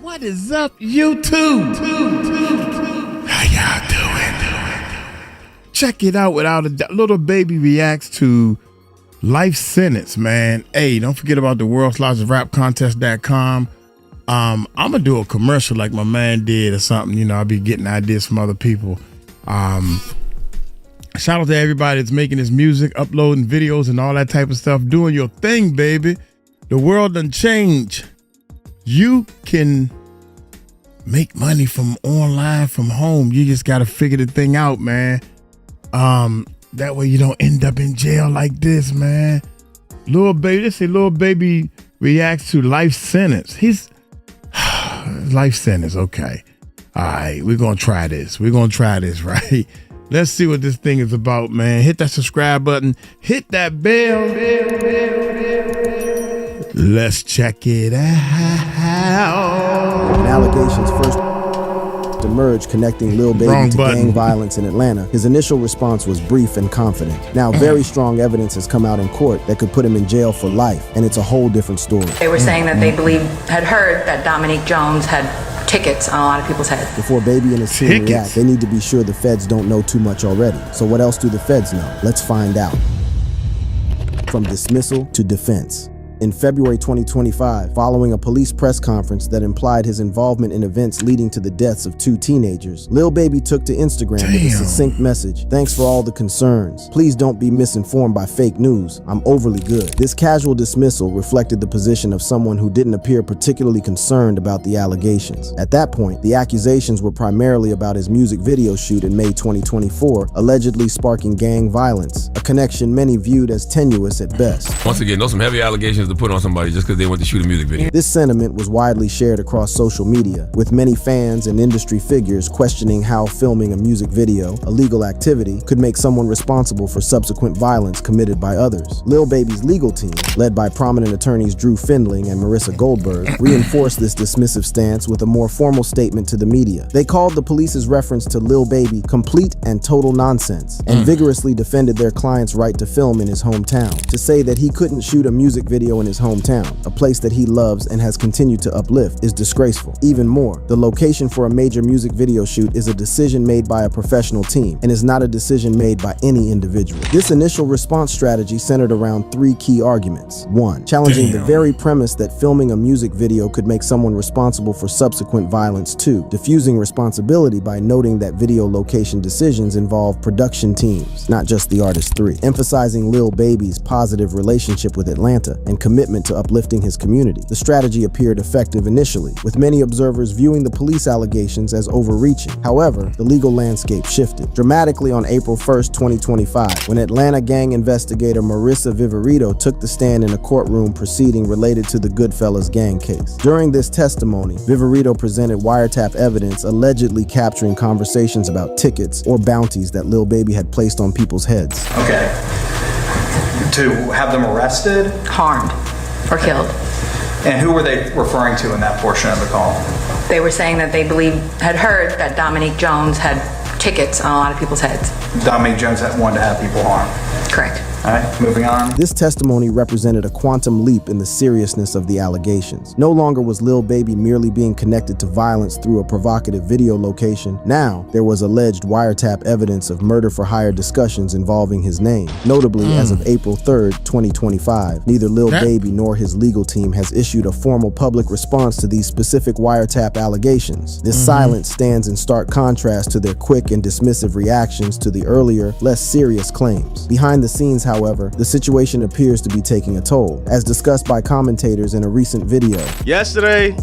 What is up, YouTube? How y'all doing? Check it out without a doubt. Lil Baby reacts to life sentence, man. Hey, don't forget about the world's largest rap contest.com. I'm gonna do a commercial like my man did or something. You know, I'll be getting ideas from other people. Shout out to everybody that's making this music, uploading videos and all that type of stuff, doing your thing, baby. The world done changed. You can make money from online, from home. You just got to figure the thing out, man. That way you don't end up in jail like this, man. Lil Baby, let's say Lil Baby reacts to life sentence. He's life sentence. Okay. All right. We're going to try this. We're going to try this, right? Let's see what this thing is about, man. Hit that subscribe button. Hit that bell. Let's check it out. When allegations first emerged connecting Lil Baby to gang violence in Atlanta, his initial response was brief and confident. Now, very strong evidence has come out in court that could put him in jail for life, and it's a whole different story. They were saying that they had heard that Dominique Jones had tickets on a lot of people's heads. Before Baby and his team react, they need to be sure the feds don't know too much already. So what else do the feds know? Let's find out. From dismissal to defense. In February 2025, following a police press conference that implied his involvement in events leading to the deaths of 2 teenagers, Lil Baby took to Instagram with a succinct message. "Thanks for all the concerns. Please don't be misinformed by fake news. I'm overly good." This casual dismissal reflected the position of someone who didn't appear particularly concerned about the allegations. At that point, the accusations were primarily about his music video shoot in May 2024, allegedly sparking gang violence, a connection many viewed as tenuous at best. Once again, those some heavy allegations to put on somebody just because they went to shoot a music video. This sentiment was widely shared across social media, with many fans and industry figures questioning how filming a music video, a legal activity, could make someone responsible for subsequent violence committed by others. Lil Baby's legal team, led by prominent attorneys Drew Findling and Marissa Goldberg, reinforced this dismissive stance with a more formal statement to the media. They called the police's reference to Lil Baby complete and total nonsense, and vigorously defended their client's right to film in his hometown. To say that he couldn't shoot a music video in his hometown, a place that he loves and has continued to uplift, is disgraceful. Even more, the location for a major music video shoot is a decision made by a professional team and is not a decision made by any individual. This initial response strategy centered around 3 key arguments. 1. Challenging the very premise that filming a music video could make someone responsible for subsequent violence. 2. Diffusing responsibility by noting that video location decisions involve production teams, not just the artist. 3. Emphasizing Lil Baby's positive relationship with Atlanta and commitment to uplifting his community. The strategy appeared effective initially, with many observers viewing the police allegations as overreaching. However, the legal landscape shifted dramatically on April 1st, 2025, when Atlanta gang investigator Marissa Vivito took the stand in a courtroom proceeding related to the Goodfellas gang case. During this testimony, Vivito presented wiretap evidence allegedly capturing conversations about tickets or bounties that Lil Baby had placed on people's heads. Okay. To have them arrested? Harmed or killed. And who were they referring to in that portion of the call? They were saying that they had heard that Dominique Jones had tickets on a lot of people's heads. Dominique Jones wanted to have people harmed. Correct. All right, moving on. This testimony represented a quantum leap in the seriousness of the allegations. No longer was Lil Baby merely being connected to violence through a provocative video location. Now, there was alleged wiretap evidence of murder-for-hire discussions involving his name. Notably, as of April 3rd, 2025, neither Lil Baby nor his legal team has issued a formal public response to these specific wiretap allegations. This silence stands in stark contrast to their quick and dismissive reactions to the earlier, less serious claims. Behind the scenes, however, the situation appears to be taking a toll, as discussed by commentators in a recent video. Yesterday,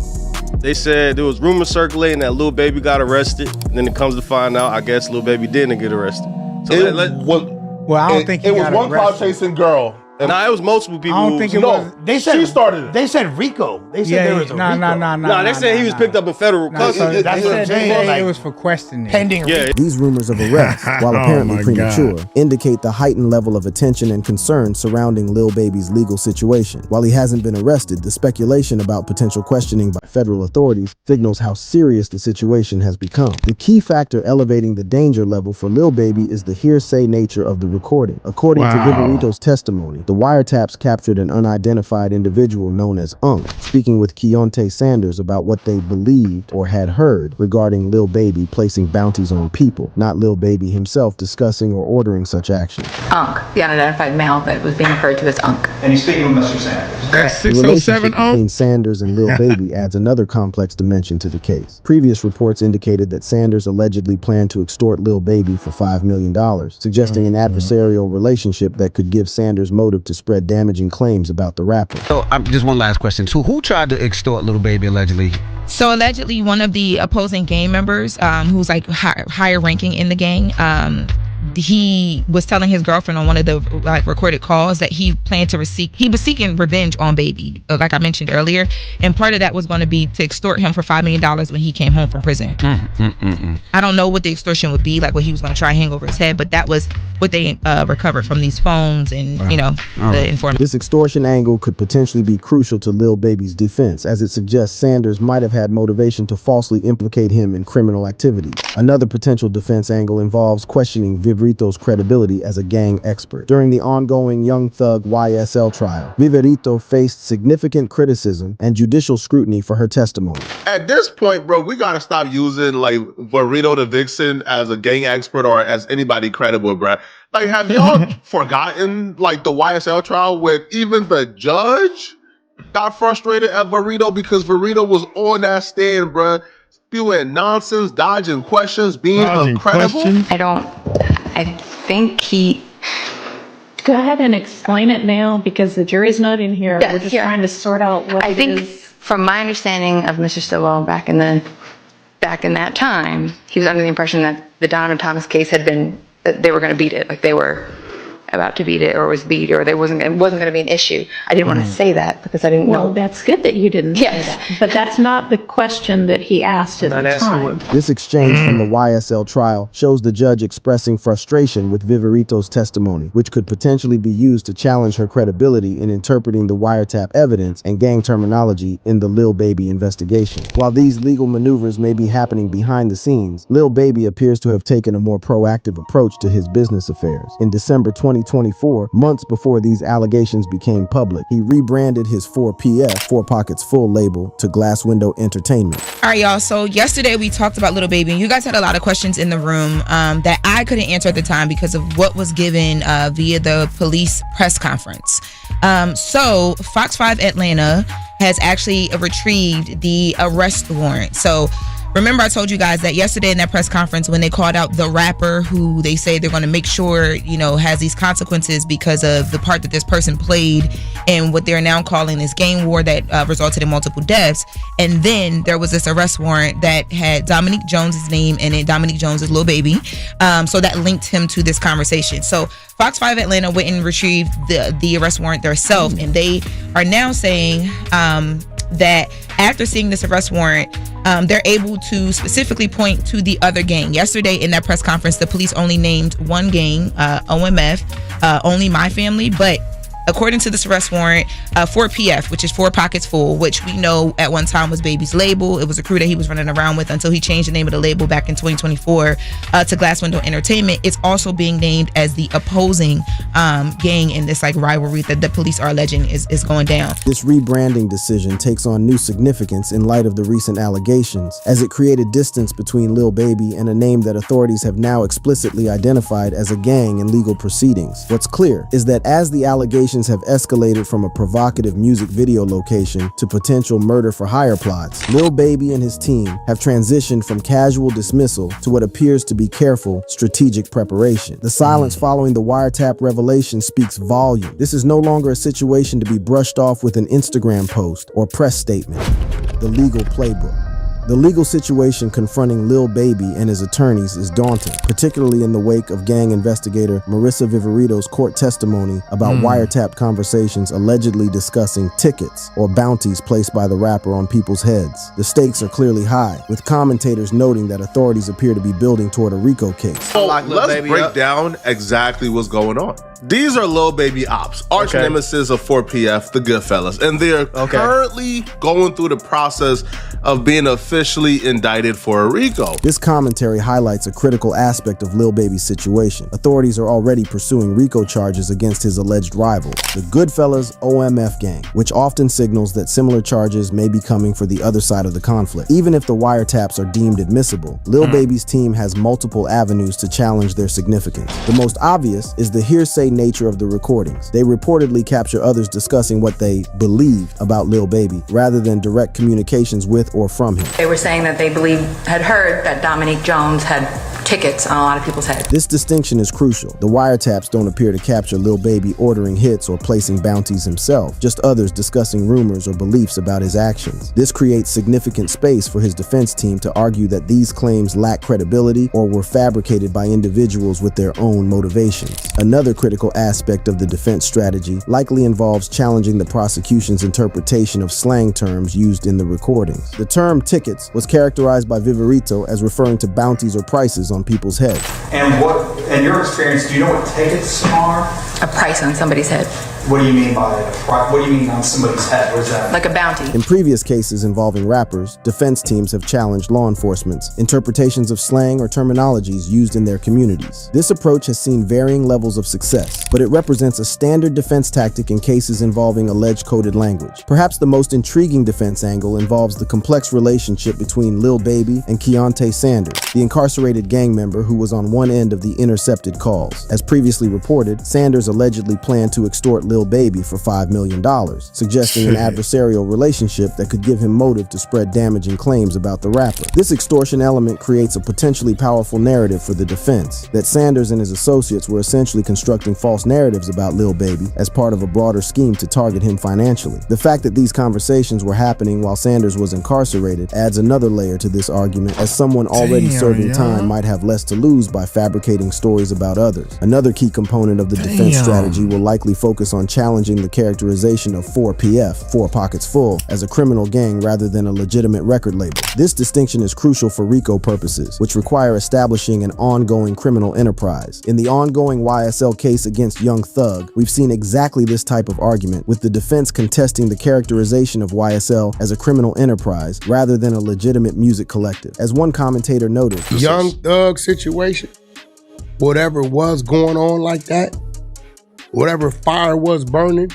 they said there was rumors circulating that Lil Baby got arrested. And then it comes to find out, I guess Lil Baby didn't get arrested. So I don't think it was one cloud chasing girl. Nah, it was multiple people. I don't think it was. They said she started it. They said RICO. They said there was a RICO. Nah, they said he was picked up in federal custody. That's what I'm saying. It was for questioning. Pending. Yeah. These rumors of arrest, while apparently premature, indicate the heightened level of attention and concern surrounding Lil Baby's legal situation. While he hasn't been arrested, the speculation about potential questioning by federal authorities signals how serious the situation has become. The key factor elevating the danger level for Lil Baby is the hearsay nature of the recording. According to Vivito's testimony, The wiretaps captured an unidentified individual known as 𝗟𝗏𝗡𝗞𝗦, speaking with Keonte Sanders about what they believed or had heard regarding Lil Baby placing bounties on people, not Lil Baby himself discussing or ordering such action. 𝗟𝗏𝗡𝗞𝗦, the unidentified male that was being referred to as 𝗟𝗏𝗡𝗞𝗦. And he's speaking with Mr. Sanders. That's The 607 relationship between Sanders and Lil Baby adds another complex dimension to the case. Previous reports indicated that Sanders allegedly planned to extort Lil Baby for $5 million, suggesting an adversarial relationship that could give Sanders motive to spread damaging claims about the rapper. So, just one last question. So, who tried to extort Lil Baby allegedly? So allegedly, one of the opposing gang members, who's like higher ranking in the gang, he was telling his girlfriend on one of the recorded calls that he planned to he was seeking revenge on Baby, like I mentioned earlier, and part of that was going to be to extort him for $5 million when he came home from prison. I don't know what the extortion would be, like what he was going to try hang over his head, but that was what they recovered from these phones and the informant. This extortion angle could potentially be crucial to Lil Baby's defense, as it suggests Sanders might have had motivation to falsely implicate him in criminal activity. Another potential defense angle involves questioning Vivito's credibility as a gang expert. During the ongoing Young Thug YSL trial, Vivito faced significant criticism and judicial scrutiny for her testimony. At this point, bro, we gotta stop using like Vivito the Vixen as a gang expert or as anybody credible, bro. Like, have y'all forgotten like the YSL trial where even the judge got frustrated at Vivito because Vivito was on that stand, bro, spewing nonsense, dodging questions, being incredible? I think he... Go ahead and explain it now, because the jury's not in here. We're just trying to sort out what I think, from my understanding of Mr. Stillwell back in that time, he was under the impression that the Donovan Thomas case had been, that they were going to beat it, like they were about to beat it or was beat, or it wasn't going to be an issue. I didn't want to say that because I didn't know. Well, that's good that you didn't say that. But that's not the question that he asked at the time. This exchange from the YSL trial shows the judge expressing frustration with Vivito's testimony, which could potentially be used to challenge her credibility in interpreting the wiretap evidence and gang terminology in the Lil Baby investigation. While these legal maneuvers may be happening behind the scenes, Lil Baby appears to have taken a more proactive approach to his business affairs. In December 2024, months before these allegations became public, he rebranded his 4PF, 4 Pockets Full label, to Glass Window Entertainment. All right, y'all. So yesterday we talked about Lil Baby, and you guys had a lot of questions in the room that I couldn't answer at the time because of what was given via the police press conference. So Fox 5 Atlanta has actually retrieved the arrest warrant. So remember I told you guys that yesterday in that press conference when they called out the rapper who they say they're going to make sure, has these consequences because of the part that this person played in what they're now calling this gang war that resulted in multiple deaths. And then there was this arrest warrant that had Dominique Jones' name in it. Dominique Jones is Lil Baby. So that linked him to this conversation. So Fox 5 Atlanta went and retrieved the arrest warrant themselves, and they are now saying that after seeing this arrest warrant, they're able to specifically point to the other gang. Yesterday in that press conference, the police only named one gang, OMF, Only My Family, but according to this arrest warrant, 4PF, which is 4 Pockets Full, which we know at one time was Baby's label. It was a crew that he was running around with until he changed the name of the label back in 2024 to Glass Window Entertainment. It's also being named as the opposing gang in this rivalry that the police are alleging is going down. This rebranding decision takes on new significance in light of the recent allegations, as it created distance between Lil Baby and a name that authorities have now explicitly identified as a gang in legal proceedings. What's clear is that as the allegations have escalated from a provocative music video location to potential murder for hire plots, Lil Baby and his team have transitioned from casual dismissal to what appears to be careful, strategic preparation. The silence following the wiretap revelation speaks volume. This is no longer a situation to be brushed off with an Instagram post or press statement. The Legal Playbook. The legal situation confronting Lil Baby and his attorneys is daunting, particularly in the wake of gang investigator Marissa Viverito's court testimony about wiretap conversations allegedly discussing tickets or bounties placed by the rapper on people's heads. The stakes are clearly high, with commentators noting that authorities appear to be building toward a RICO case. So let's break down exactly what's going on. These are Lil Baby ops, arch nemesis of 4PF, the Goodfellas, and they're currently going through the process of being officially indicted for a RICO. This commentary highlights a critical aspect of Lil Baby's situation. Authorities are already pursuing RICO charges against his alleged rival, the Goodfellas OMF gang, which often signals that similar charges may be coming for the other side of the conflict. Even if the wiretaps are deemed admissible, Lil Baby's team has multiple avenues to challenge their significance. The most obvious is the hearsay nature of the recordings. They reportedly capture others discussing what they believed about Lil Baby, rather than direct communications with or from him. They were saying that they had heard that Dominique Jones had tickets on a lot of people's heads. This distinction is crucial. The wiretaps don't appear to capture Lil Baby ordering hits or placing bounties himself, just others discussing rumors or beliefs about his actions. This creates significant space for his defense team to argue that these claims lack credibility or were fabricated by individuals with their own motivations. Another critical aspect of the defense strategy likely involves challenging the prosecution's interpretation of slang terms used in the recordings. The term tickets was characterized by Vivito as referring to bounties or prices on people's heads. And what, in your experience, do you know what tickets are? A price on somebody's head. What do you mean by it? What do you mean on somebody's head? What is that? Like a bounty. In previous cases involving rappers, defense teams have challenged law enforcement's interpretations of slang or terminologies used in their communities. This approach has seen varying levels of success, but it represents a standard defense tactic in cases involving alleged coded language. Perhaps the most intriguing defense angle involves the complex relationship between Lil Baby and Keonte Sanders, the incarcerated gang member who was on one end of the intercepted calls. As previously reported, Sanders allegedly planned to extort Lil Baby for $5 million, suggesting an adversarial relationship that could give him motive to spread damaging claims about the rapper. This extortion element creates a potentially powerful narrative for the defense, that Sanders and his associates were essentially constructing false narratives about Lil Baby as part of a broader scheme to target him financially. The fact that these conversations were happening while Sanders was incarcerated adds another layer to this argument, as someone already serving time might have less to lose by fabricating stories about others. Another key component of the defense strategy will likely focus on challenging the characterization of 4PF, 4 Pockets Full, as a criminal gang rather than a legitimate record label. This distinction is crucial for RICO purposes, which require establishing an ongoing criminal enterprise. In the ongoing YSL case against Young Thug, we've seen exactly this type of argument, with the defense contesting the characterization of YSL as a criminal enterprise rather than a legitimate music collective. As one commentator noted, Young Thug situation, whatever was going on like that, whatever fire was burning,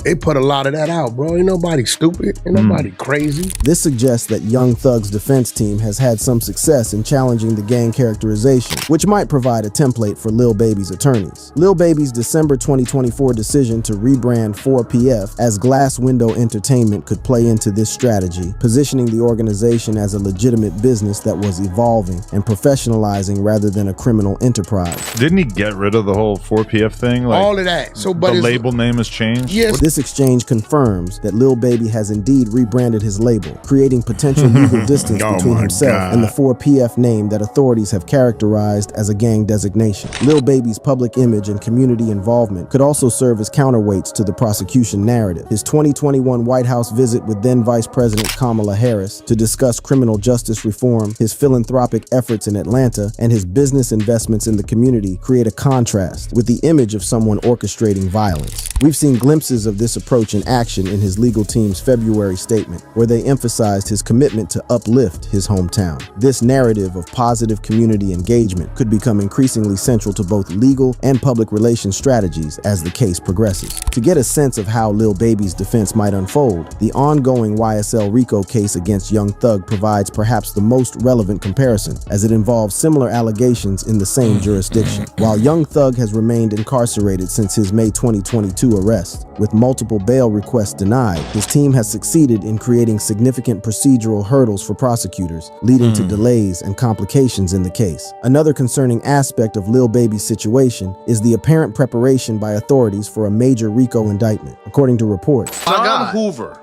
they put a lot of that out, bro. Ain't nobody stupid. Ain't nobody crazy. This suggests that Young Thug's defense team has had some success in challenging the gang characterization, which might provide a template for Lil Baby's attorneys. Lil Baby's December 2024 decision to rebrand 4PF as Glass Window Entertainment could play into this strategy, positioning the organization as a legitimate business that was evolving and professionalizing rather than a criminal enterprise. Didn't he get rid of the whole 4PF thing? Like, all of that. So, but the label name has changed? Yes. This exchange confirms that Lil Baby has indeed rebranded his label, creating potential legal distance between himself and the 4PF name that authorities have characterized as a gang designation. Lil Baby's public image and community involvement could also serve as counterweights to the prosecution narrative. His 2021 White House visit with then Vice President Kamala Harris to discuss criminal justice reform, his philanthropic efforts in Atlanta, and his business investments in the community create a contrast with the image of someone orchestrating violence. We've seen glimpses of this approach in action in his legal team's February statement, where they emphasized his commitment to uplift his hometown. This narrative of positive community engagement could become increasingly central to both legal and public relations strategies as the case progresses. To get a sense of how Lil Baby's defense might unfold, the ongoing YSL RICO case against Young Thug provides perhaps the most relevant comparison, as it involves similar allegations in the same jurisdiction. While Young Thug has remained incarcerated since his May 2022 arrest, with multiple bail requests denied, his team has succeeded in creating significant procedural hurdles for prosecutors, leading to delays and complications in the case. Another concerning aspect of Lil Baby's situation is the apparent preparation by authorities for a major RICO indictment. According to reports, John Hoover,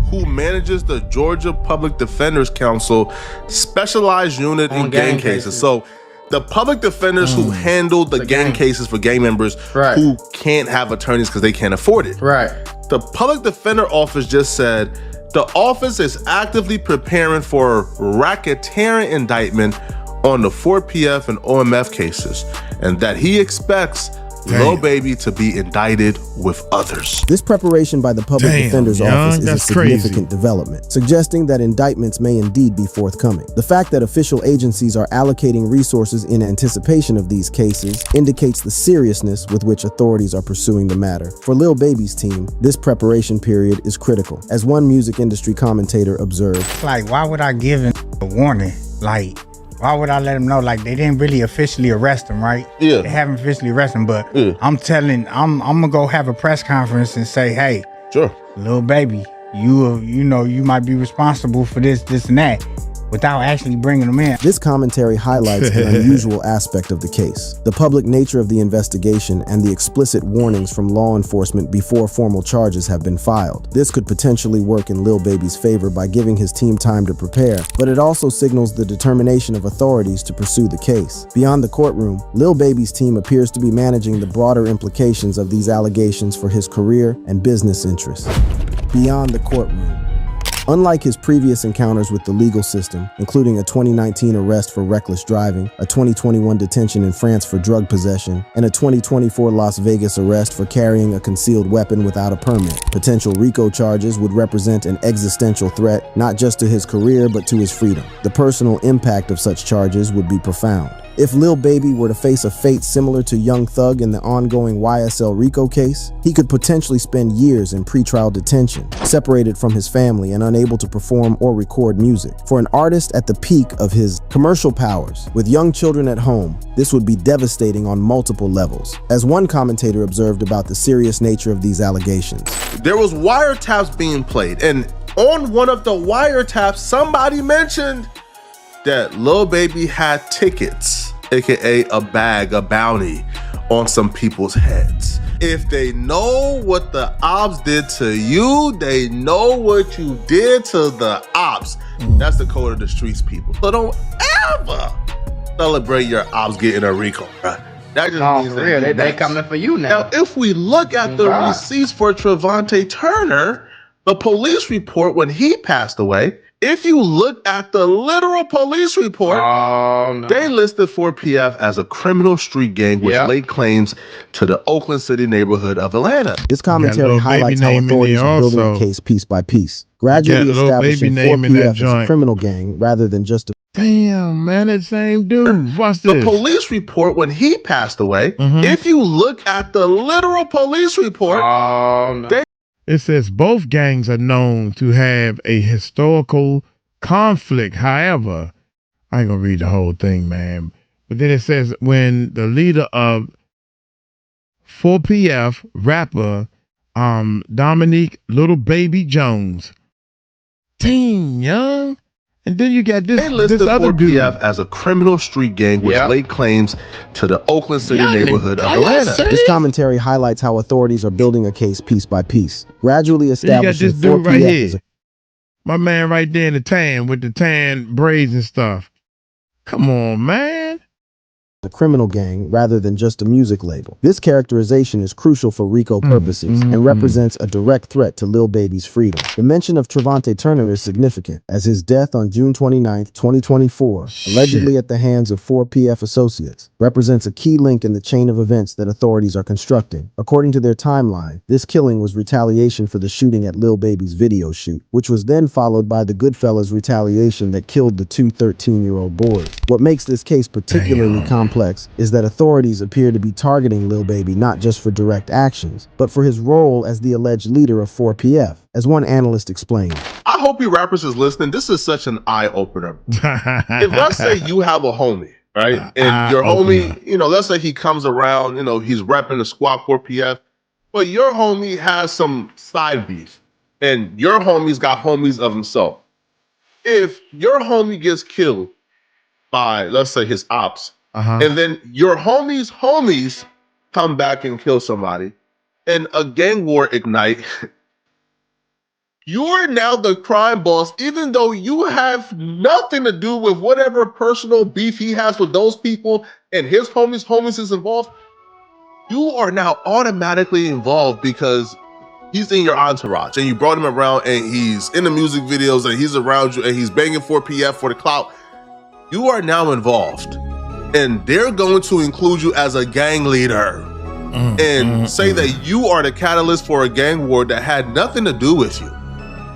who manages the Georgia Public Defenders Council specialized unit in gang cases. So the public defenders who handle the gang cases for gang members who can't have attorneys because they can't afford it. The public defender office just said the office is actively preparing for a racketeering indictment on the 4PF and OMF cases, and that he expects Lil Baby to be indicted with others. This preparation by the Public Defender's Office is a significant development, suggesting that indictments may indeed be forthcoming. The fact that official agencies are allocating resources in anticipation of these cases indicates the seriousness with which authorities are pursuing the matter. For Lil Baby's team, this preparation period is critical. As one music industry commentator observed, like, why would I give him a warning? Like, why would I let them know? Like, they didn't really officially arrest him, right? Yeah. They haven't officially arrested him, but I'm gonna go have a press conference and say, hey, sure, Lil Baby, you know, you might be responsible for this, and that, without actually bringing them in. This commentary highlights an unusual aspect of the case: the public nature of the investigation and the explicit warnings from law enforcement before formal charges have been filed. This could potentially work in Lil Baby's favor by giving his team time to prepare, but it also signals the determination of authorities to pursue the case. Beyond the courtroom, Lil Baby's team appears to be managing the broader implications of these allegations for his career and business interests. Beyond the courtroom. Unlike his previous encounters with the legal system, including a 2019 arrest for reckless driving, a 2021 detention in France for drug possession, and a 2024 Las Vegas arrest for carrying a concealed weapon without a permit, potential RICO charges would represent an existential threat not just to his career but to his freedom. The personal impact of such charges would be profound. If Lil Baby were to face a fate similar to Young Thug in the ongoing YSL RICO case, he could potentially spend years in pretrial detention, separated from his family and unable to perform or record music. For an artist at the peak of his commercial powers, with young children at home, this would be devastating on multiple levels. As one commentator observed about the serious nature of these allegations, there was wiretaps being played, and on one of the wiretaps, somebody mentioned that Lil Baby had tickets, aka a bag, a bounty, on some people's heads. If they know what the ops did to you, they know what you did to the ops. That's the code of the streets, people. So don't ever celebrate your ops getting a RICO, right? That just means for real, they coming for you now. Now, if we look at the receipts for 𝗟𝗏𝗡 Turner, the police report when he passed away, if you look at the literal police report, they listed 4PF as a criminal street gang which laid claims to the Oakland City neighborhood of Atlanta. This commentary highlights how authorities are building a case piece by piece, gradually establishing 4PF as a criminal gang rather than just a... Damn, man, that same dude. What's this? The police report when he passed away, if you look at the literal police report, it says both gangs are known to have a historical conflict. However, I ain't gonna read the whole thing, man. But then it says when the leader of 4PF, rapper Dominique Lil Baby Jones, teen young, and then you got this. They listed this other 4PF dude as a criminal street gang which laid claims to the Oakland City neighborhood of Atlanta. This commentary highlights how authorities are building a case piece by piece, gradually establishing 4PF right as a... My man right there in the tan with the tan braids and stuff. Come on, man. A criminal gang rather than just a music label. This characterization is crucial for RICO purposes and represents a direct threat to Lil Baby's freedom. The mention of 𝗟𝗏𝗡 Turner is significant, as his death on June 29, 2024, allegedly at the hands of 4PF associates, represents a key link in the chain of events that authorities are constructing. According to their timeline, this killing was retaliation for the shooting at Lil Baby's video shoot, which was then followed by the Goodfellas retaliation that killed the two 13-year-old boys. What makes this case particularly complex is that authorities appear to be targeting Lil Baby not just for direct actions, but for his role as the alleged leader of 4PF, as one analyst explained. I hope you rappers is listening. This is such an eye-opener. If let's say you have a homie, right? And your homie, you know, let's say he comes around, you know, he's repping the squad 4PF, but your homie has some side beef, and your homie's got homies of himself. If your homie gets killed by, let's say, his ops, and then your homies come back and kill somebody, and a gang war ignite, you're now the crime boss, even though you have nothing to do with whatever personal beef he has with those people and his homies is involved. You are now automatically involved because he's in your entourage and you brought him around and he's in the music videos and he's around you and he's banging 4PF for the clout. you are now involved, and they're going to include you as a gang leader and say that you are the catalyst for a gang war that had nothing to do with you.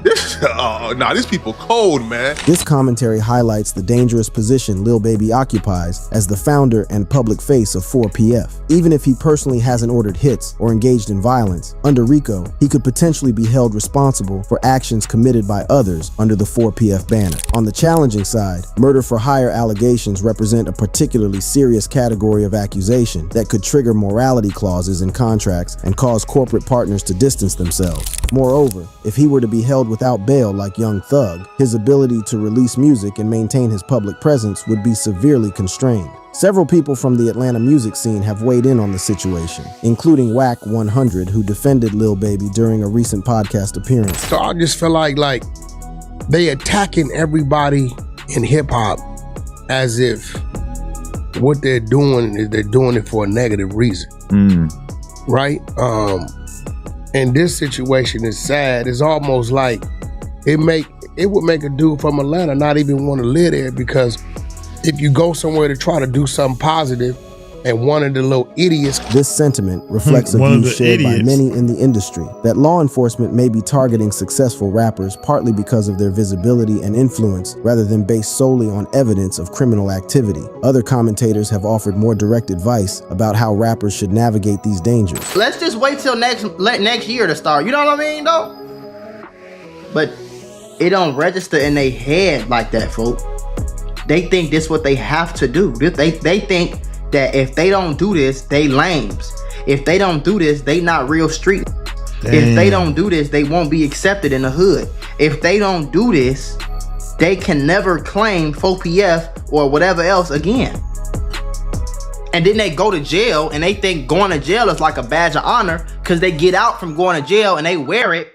These people cold, man. This commentary highlights the dangerous position Lil Baby occupies as the founder and public face of 4PF. Even if he personally hasn't ordered hits or engaged in violence, under RICO, he could potentially be held responsible for actions committed by others under the 4PF banner. On the challenging side, murder for hire allegations represent a particularly serious category of accusation that could trigger morality clauses in contracts and cause corporate partners to distance themselves. Moreover, if he were to be held without bail like Young Thug, his ability to release music and maintain his public presence would be severely constrained. Several people from the Atlanta music scene have weighed in on the situation, including 𝗟𝗡𝗡𝗞𝗦, who defended Lil Baby during a recent podcast appearance. So I just feel like they attacking everybody in hip hop as if what they're doing is they're doing it for a negative reason. Right? And this situation is sad. It's almost like it would make a dude from Atlanta not even want to live there, because if you go somewhere to try to do something positive and one of the little idiots. This sentiment reflects a view shared by many in the industry that law enforcement may be targeting successful rappers partly because of their visibility and influence rather than based solely on evidence of criminal activity. Other commentators have offered more direct advice about how rappers should navigate these dangers. Let's just wait till next year to start. You know what I mean, though? But it don't register in their head like that, folks. They think this what they have to do. They think that if they don't do this, they lames. If they don't do this, they not real street. Damn. If they don't do this, they won't be accepted in the hood. If they don't do this, they can never claim 4PF or whatever else again. And then they go to jail and they think going to jail is like a badge of honor because they get out from going to jail and they wear it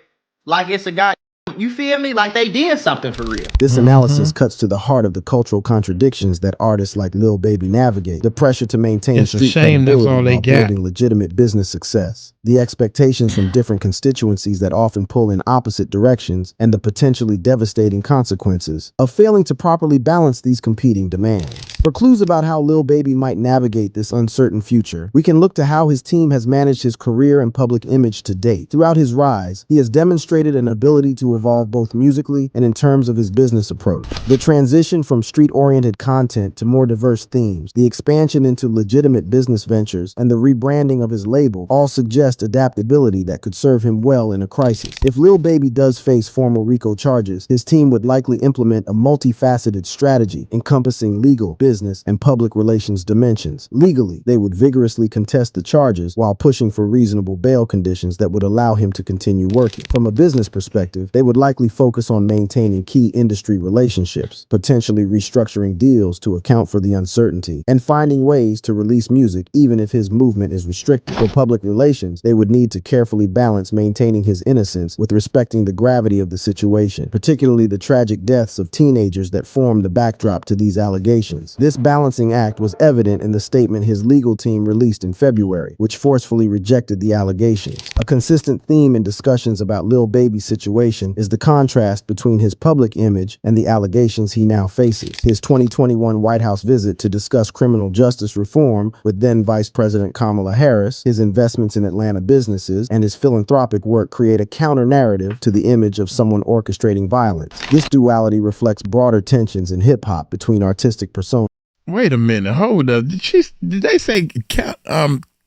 like it's a guy. You feel me? Like they did something for real. This analysis cuts to the heart of the cultural contradictions that artists like Lil Baby navigate. The pressure to maintain street credibility while building legitimate business success. The expectations from different constituencies that often pull in opposite directions, and the potentially devastating consequences of failing to properly balance these competing demands. For clues about how Lil Baby might navigate this uncertain future, we can look to how his team has managed his career and public image to date. Throughout his rise, he has demonstrated an ability to evolve both musically and in terms of his business approach. The transition from street-oriented content to more diverse themes, the expansion into legitimate business ventures, and the rebranding of his label all suggest adaptability that could serve him well in a crisis. If Lil Baby does face formal RICO charges, his team would likely implement a multifaceted strategy encompassing legal, business, and public relations dimensions. Legally, they would vigorously contest the charges while pushing for reasonable bail conditions that would allow him to continue working. From a business perspective, they would likely focus on maintaining key industry relationships, potentially restructuring deals to account for the uncertainty, and finding ways to release music even if his movement is restricted. For public relations, they would need to carefully balance maintaining his innocence with respecting the gravity of the situation, particularly the tragic deaths of teenagers that formed the backdrop to these allegations. This balancing act was evident in the statement his legal team released in February, which forcefully rejected the allegations. A consistent theme in discussions about Lil Baby's situation is the contrast between his public image and the allegations he now faces. His 2021 White House visit to discuss criminal justice reform with then Vice President Kamala Harris, his investments in Atlanta businesses, and his philanthropic work create a counter-narrative to the image of someone orchestrating violence. This duality reflects broader tensions in hip-hop between artistic personas. Wait a minute, hold up. Did they say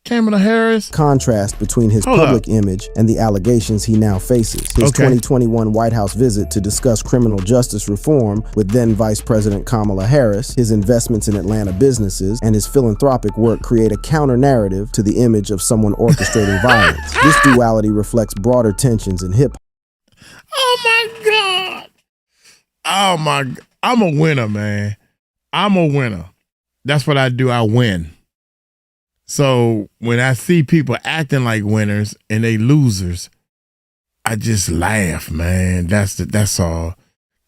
Kamala Harris? Contrast between his public image and the allegations he now faces. His 2021 White House visit to discuss criminal justice reform with then Vice President Kamala Harris, his investments in Atlanta businesses, and his philanthropic work create a counter-narrative to the image of someone orchestrating violence. This duality reflects broader tensions in hip-hop. Oh my God. Oh my God. I'm a winner, man. I'm a winner. That's what I do. I win. So when I see people acting like winners and they losers, I just laugh, man. That's all.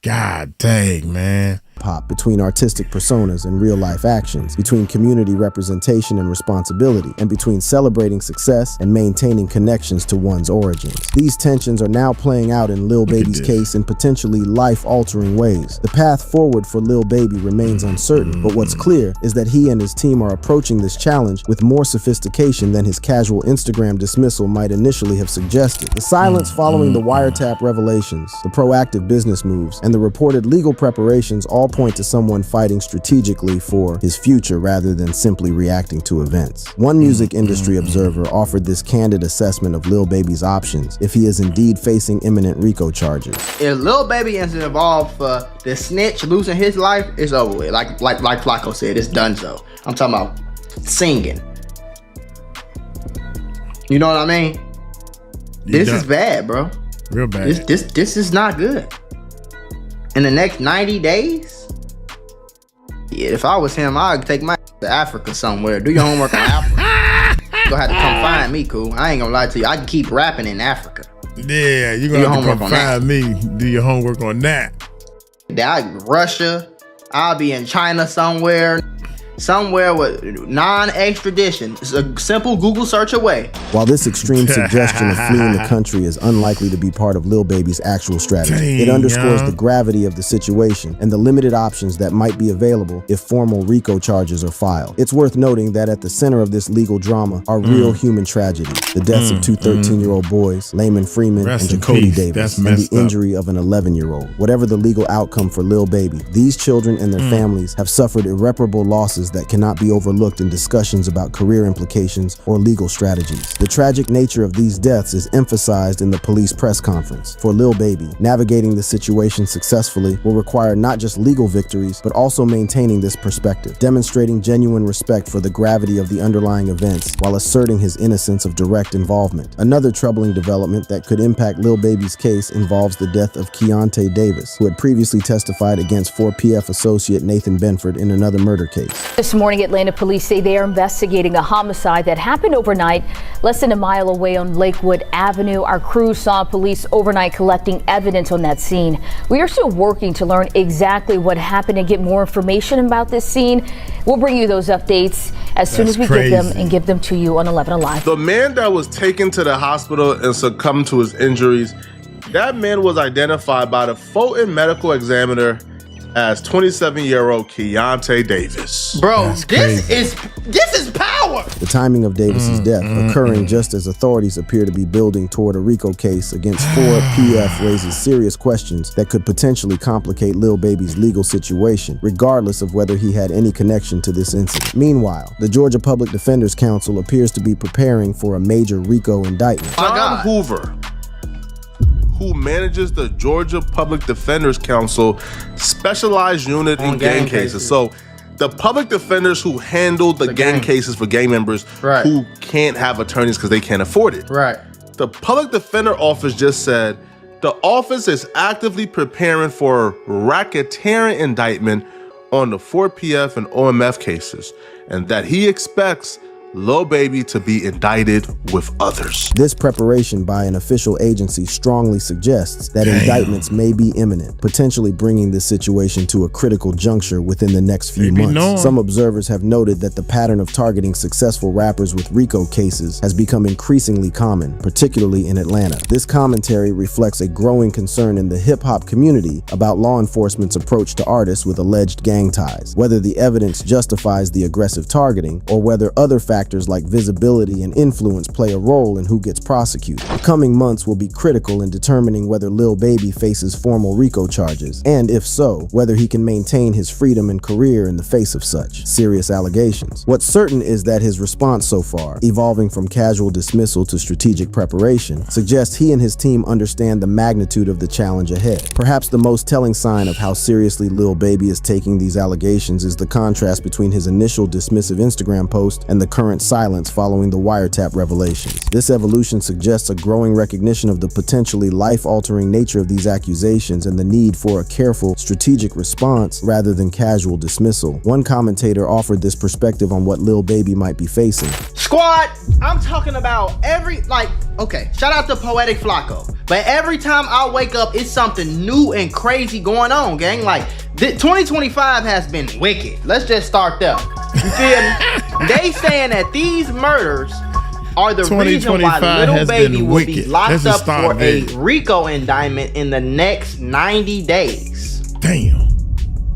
God dang, man. hip-hop, between artistic personas and real-life actions, between community representation and responsibility, and between celebrating success and maintaining connections to one's origins. These tensions are now playing out in Lil Baby's case in potentially life-altering ways. The path forward for Lil Baby remains uncertain, but what's clear is that he and his team are approaching this challenge with more sophistication than his casual Instagram dismissal might initially have suggested. The silence following the wiretap revelations, the proactive business moves, and the reported legal preparations all point to someone fighting strategically for his future rather than simply reacting to events. One music industry observer offered this candid assessment of Lil Baby's options if he is indeed facing imminent RICO charges. If Lil Baby is involved for the snitch losing his life, it's over with. Like Flacco said, it's donezo. I'm talking about singing. You know what I mean? This is bad, bro. Real bad. This is not good. In the next 90 days, yeah, if I was him, I'd take my to Africa somewhere. Do your homework on Africa. You're gonna have to come find me, cool. I ain't gonna lie to you. I can keep rapping in Africa. Yeah, you're gonna have to come find me. Do your homework on that. Russia. I'll be in China somewhere with non-extradition. It's a simple Google search away. While this extreme suggestion of fleeing the country is unlikely to be part of Lil Baby's actual strategy, it underscores the gravity of the situation and the limited options that might be available if formal RICO charges are filed. It's worth noting that at the center of this legal drama are real human tragedies. The deaths of two 13-year-old boys, Layman Freeman and Keonte Davis, and the injury of an 11-year-old. Whatever the legal outcome for Lil Baby, these children and their families have suffered irreparable losses that cannot be overlooked in discussions about career implications or legal strategies. The tragic nature of these deaths is emphasized in the police press conference. For Lil Baby, navigating the situation successfully will require not just legal victories, but also maintaining this perspective, demonstrating genuine respect for the gravity of the underlying events while asserting his innocence of direct involvement. Another troubling development that could impact Lil Baby's case involves the death of Keonte Davis, who had previously testified against 4PF associate Nathan Benford in another murder case. This morning, Atlanta police say they are investigating a homicide that happened overnight, less than a mile away on Lakewood Avenue. Our crew saw police overnight collecting evidence on that scene. We are still working to learn exactly what happened and get more information about this scene. We'll bring you those updates as soon as we get them and give them to you on 11 Alive. The man that was taken to the hospital and succumbed to his injuries, that man was identified by the Fulton medical examiner as 27-year-old Keonte Davis. Bro, this is power. The timing of Davis's death occurring just as authorities appear to be building toward a RICO case against 4PF raises serious questions that could potentially complicate Lil Baby's legal situation, regardless of whether he had any connection to this incident. Meanwhile, the Georgia Public Defender's Council appears to be preparing for a major RICO indictment. John Hoover, who manages the Georgia Public Defenders Council specialized unit in gang cases. So the public defenders who handle the gang cases for gang members who can't have attorneys because they can't afford it. Right. The public defender office just said the office is actively preparing for a racketeering indictment on the 4PF and OMF cases, and that he expects Lil Baby to be indicted with others. This preparation by an official agency strongly suggests that indictments may be imminent, potentially bringing this situation to a critical juncture within the next few months. Some observers have noted that the pattern of targeting successful rappers with RICO cases has become increasingly common, particularly in Atlanta. This commentary reflects a growing concern in the hip-hop community about law enforcement's approach to artists with alleged gang ties, whether the evidence justifies the aggressive targeting or whether other factors like visibility and influence play a role in who gets prosecuted. The coming months will be critical in determining whether Lil Baby faces formal RICO charges, and if so, whether he can maintain his freedom and career in the face of such serious allegations. What's certain is that his response so far, evolving from casual dismissal to strategic preparation, suggests he and his team understand the magnitude of the challenge ahead. Perhaps the most telling sign of how seriously Lil Baby is taking these allegations is the contrast between his initial dismissive Instagram post and the current silence following the wiretap revelations. This evolution suggests a growing recognition of the potentially life-altering nature of these accusations and the need for a careful, strategic response rather than casual dismissal. One commentator offered this perspective on what Lil Baby might be facing. Squad, I'm talking about okay, shout out to Poetic Flacco, but every time I wake up, it's something new and crazy going on, gang. Like, 2025 has been wicked. Let's just start there. You feel me? They saying that these murders are the reason why Lil Baby will be locked up for a RICO indictment in the next 90 days. Damn.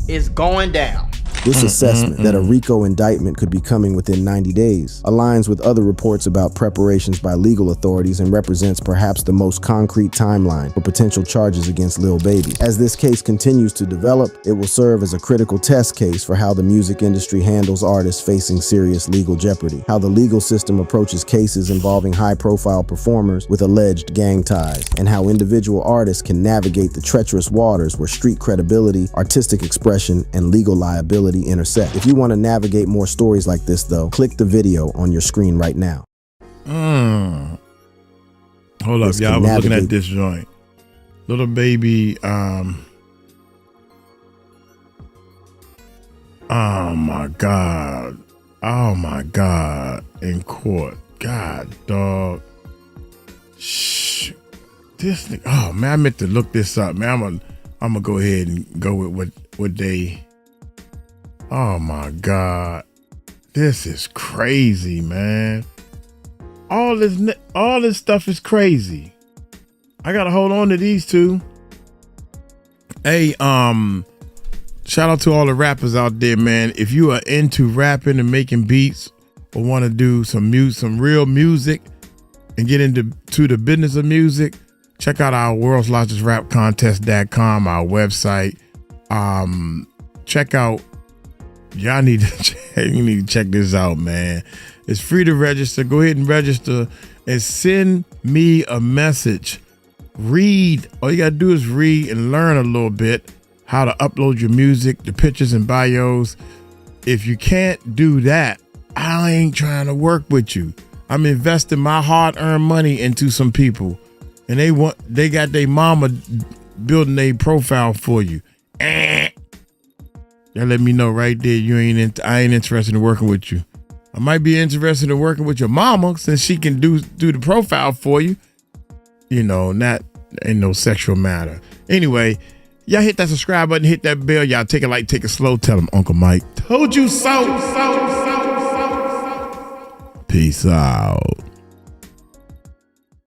It's going down. This assessment that a RICO indictment could be coming within 90 days aligns with other reports about preparations by legal authorities and represents perhaps the most concrete timeline for potential charges against Lil Baby. As this case continues to develop, it will serve as a critical test case for how the music industry handles artists facing serious legal jeopardy, how the legal system approaches cases involving high-profile performers with alleged gang ties, and how individual artists can navigate the treacherous waters where street credibility, artistic expression, and legal liability intersect. If you want to navigate more stories like this, though, click the video on your screen right now. Hold up, y'all. I was looking at this joint. Lil Baby, oh my God. Oh my God. In court. God, dog. Shh. This thing, oh man, I meant to look this up, man. I'm gonna go ahead and go with what they. Oh my God, this is crazy, man. All this stuff is crazy. I gotta hold on to these two. Hey, shout out to all the rappers out there, man. If you are into rapping and making beats, or want to do some real music, and get into the business of music, check out our World's Largest Rap Contest.com, our website. Check out. Y'all need to check this out, man. It's free to register. Go ahead and register and send me a message. Read. All you got to do is read and learn a little bit how to upload your music, the pictures and bios. If you can't do that, I ain't trying to work with you. I'm investing my hard-earned money into some people, and they got their mama building a profile for you. Y'all let me know right there. I ain't interested in working with you. I might be interested in working with your mama since she can do the profile for you. You know, ain't no sexual matter. Anyway, y'all hit that subscribe button, hit that bell. Y'all take it slow. Tell them Uncle Mike told you so. Peace out.